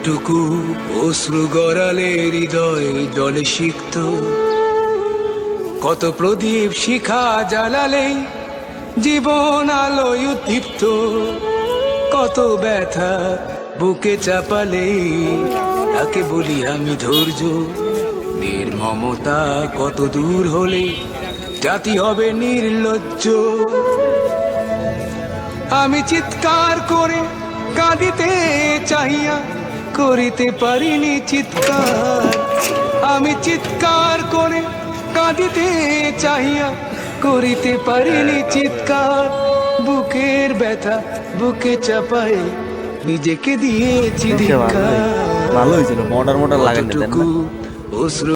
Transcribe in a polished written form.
কতটুকু অশ্রু গড়ালে হৃদয় জলে সিক্ত, কত প্রদীপ শিখা জ্বালালে জীবন আলোয় উদ্দীপ্ত, কত ব্যথা বুকে চাপালে তাকে বলি আমি ধৈর্য। নির্মমতা কত দূর হলে জাতি হবে নির্লজ্জ। আমি চিৎকার করে কাঁদিতে চাহিয়া করিতে পারিনি চিৎকার। আমি চিৎকার করে কাঁদিতে চাহিয়া করিতে পারিনি চিৎকার। বুকের ব্যথা বুকে চাপায় নিজেকে দিয়েছি ধিক্কার। ভালো হয়েছিল, মডার মডার লাগাই কতটুকু অশ্রু